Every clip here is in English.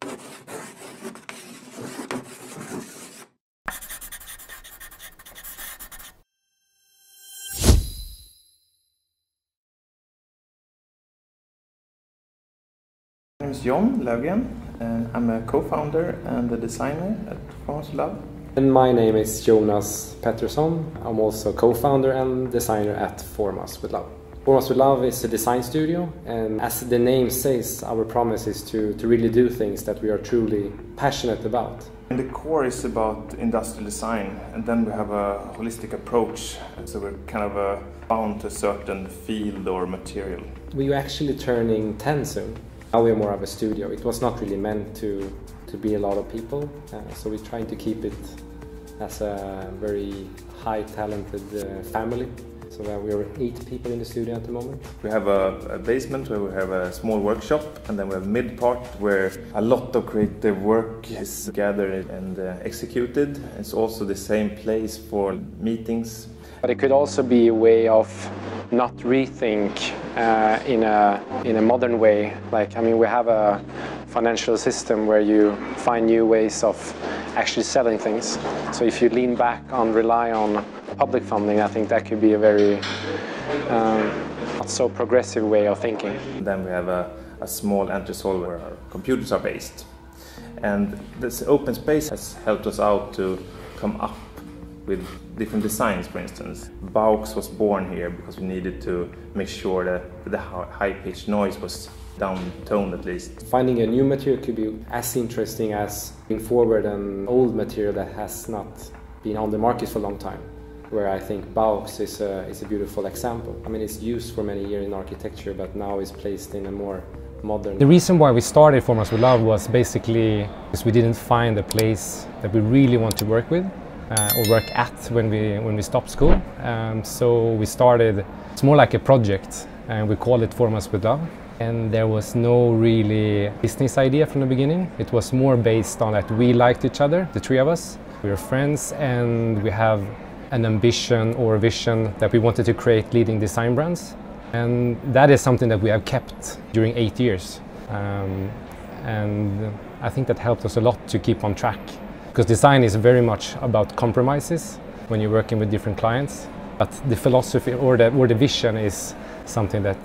My name is John Löfgren, and I'm a co-founder and a designer at Formas with Love. And my name is Jonas Pettersson. I'm also co-founder and designer at Formas with Love. Formas with Love is a design studio, and as the name says, our promise is to really do things that we are truly passionate about. And the core is about industrial design, and then we have a holistic approach, so we're kind of bound to a certain field or material. We're actually turning 10 soon. Now we're more of a studio. It was not really meant to be a lot of people, so we're trying to keep it as a very high talented family. So we're 8 people in the studio at the moment. We have a basement where we have a small workshop, and then we have a mid part where a lot of creative work is gathered and executed. It's also the same place for meetings. But it could also be a way of not rethink in a modern way. Like, I mean, we have a financial system where you find new ways of actually selling things. So if you lean back on, rely on public funding, I think that could be a very not so progressive way of thinking. Then we have a small entresol where our computers are based. And this open space has helped us out to come up with different designs, for instance. Baux was born here because we needed to make sure that the high-pitched noise was down-toned at least. Finding a new material could be as interesting as bringing forward an old material that has not been on the market for a long time, where I think Baux is a beautiful example. I mean, it's used for many years in architecture, but now is placed in a more modern... The reason why we started Formas with Love was basically because we didn't find a place that we really want to work with or work at when we stopped school. So we started, it's more like a project, and we call it Formas with Love. And there was no really business idea from the beginning. It was more based on that we liked each other, the 3 of us. We were friends, and we have an ambition or a vision that we wanted to create leading design brands. And that is something that we have kept during 8 years. And I think that helped us a lot to keep on track. Because design is very much about compromises when you're working with different clients. But the philosophy or the vision is something that...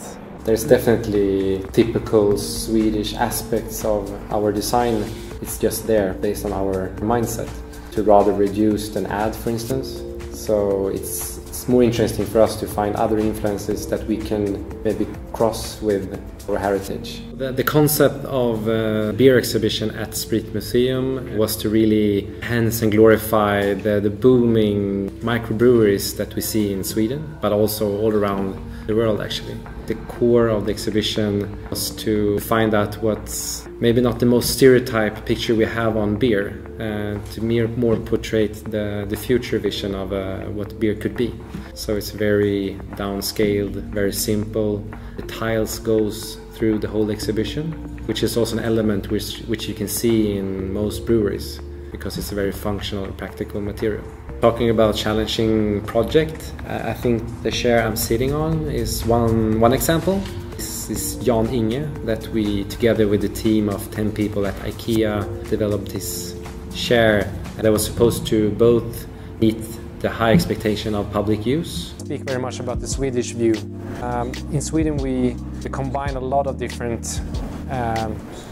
There's definitely typical Swedish aspects of our design. It's just there based on our mindset to rather reduce than add, for instance. So it's more interesting for us to find other influences that we can maybe cross with our heritage. The concept of a beer exhibition at Sprit Museum was to really enhance and glorify the booming microbreweries that we see in Sweden, but also all around the world actually. The core of the exhibition was to find out what's maybe not the most stereotype picture we have on beer, to more portray the future vision of what beer could be. So it's very downscaled, very simple. The tiles goes through the whole exhibition, which is also an element which you can see in most breweries, because it's a very functional and practical material. Talking about challenging project, I think the chair I'm sitting on is one example. This is Jan Inge, that we, together with the team of 10 people at IKEA, developed this chair that was supposed to both meet the high expectation of public use. Speak very much about the Swedish view. In Sweden we combine a lot of different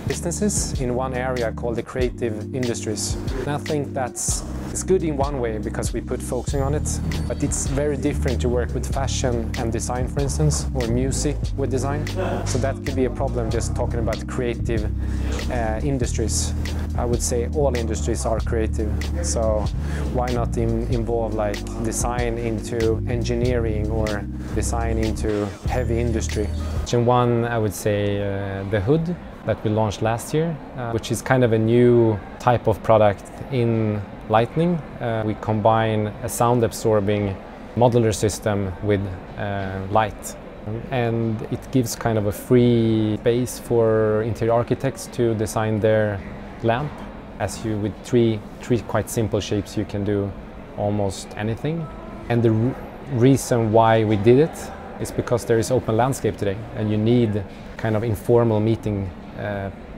businesses in one area called the creative industries. And I think it's good in one way because we put focusing on it, but it's very different to work with fashion and design, for instance, or music with design. So that could be a problem just talking about creative industries. I would say all industries are creative, so why not involve like design into engineering or design into heavy industry? And one, I would say the hood that we launched last year, which is kind of a new type of product in lighting. We combine a sound absorbing modular system with light, and it gives kind of a free space for interior architects to design their lamp. As you, with three quite simple shapes, you can do almost anything. And the reason why we did it is because there is open landscape today, and you need kind of informal meeting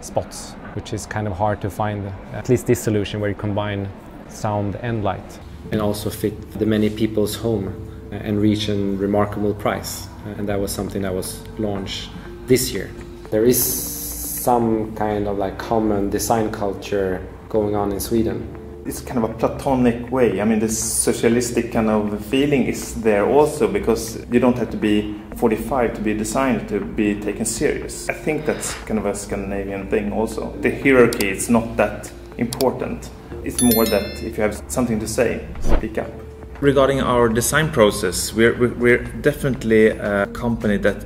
spots. which is kind of hard to find, at least this solution where you combine sound and light. And also fit the many people's home and reach a remarkable price. And that was something that was launched this year. There is some kind of like common design culture going on in Sweden. It's kind of a platonic way. I mean, this socialistic kind of feeling is there also, because you don't have to be 45 to be a designer to be taken serious. I think that's kind of a Scandinavian thing also. The hierarchy is not that important. It's more that if you have something to say, speak up. Regarding our design process, we're definitely a company that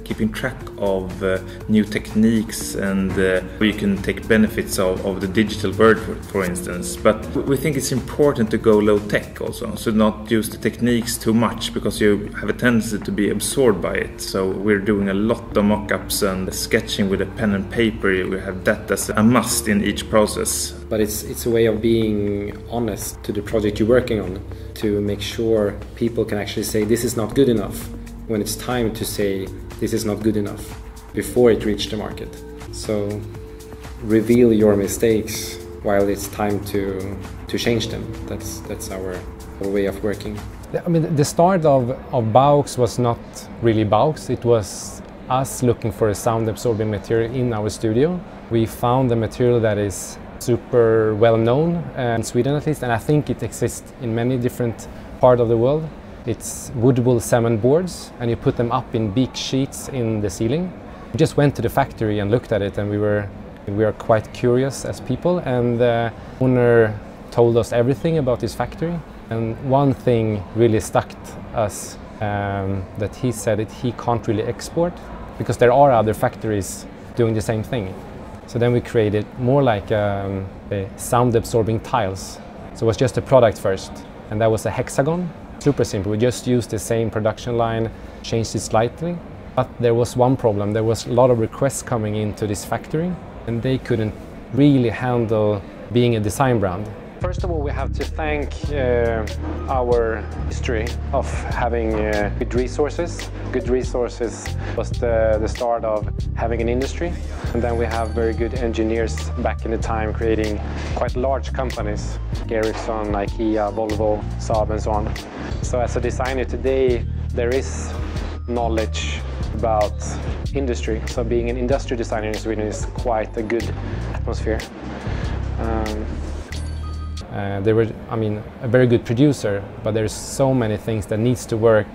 keeping track of new techniques and we can take benefits of the digital world, for instance. But we think it's important to go low tech also, so not use the techniques too much, because you have a tendency to be absorbed by it. So we're doing a lot of mock-ups and sketching with a pen and paper. We have that as a must in each process. But it's a way of being honest to the project you're working on, to make sure people can actually say this is not good enough when it's time to say this is not good enough before it reached the market. So reveal your mistakes while it's time to change them. That's our way of working. I mean, the start of Baux was not really Baux. It was us looking for a sound absorbing material in our studio. We found a material that is super well known in Sweden at least, and I think it exists in many different parts of the world. It's wood wool cement boards, and you put them up in beak sheets in the ceiling. We just went to the factory and looked at it, and we are quite curious as people, and the owner told us everything about this factory. And one thing really stuck us, that he said that he can't really export because there are other factories doing the same thing. So then we created more like a sound absorbing tiles. So it was just a product first, and that was a hexagon. Super simple. We just used the same production line, changed it slightly. But there was one problem. There was a lot of requests coming into this factory, and they couldn't really handle being a design brand. First of all, we have to thank our history of having good resources. Good resources was the start of having an industry. And then we have very good engineers back in the time creating quite large companies. Ericsson, IKEA, Volvo, Saab and so on. So as a designer today, there is knowledge about industry. So being an industrial designer in Sweden is quite a good atmosphere. They were, I mean, a very good producer, but there's so many things that needs to work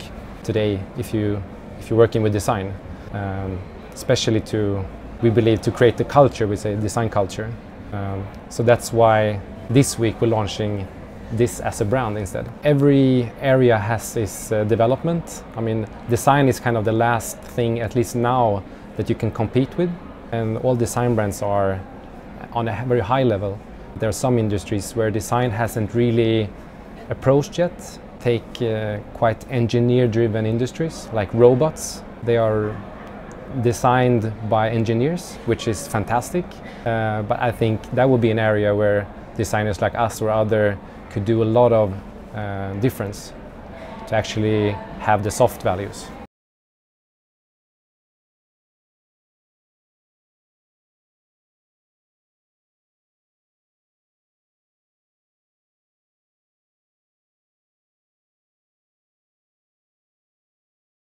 today if you're working with design, especially we believe to create the culture, we say design culture. So that's why this week we're launching this as a brand instead. Every area has its development. I mean, design is kind of the last thing, at least now, that you can compete with, and all design brands are on a very high level. There are some industries where design hasn't really approached yet. Take quite engineer-driven industries like robots. They are designed by engineers, which is fantastic. But I think that would be an area where designers like us or other could do a lot of difference to actually have the soft values.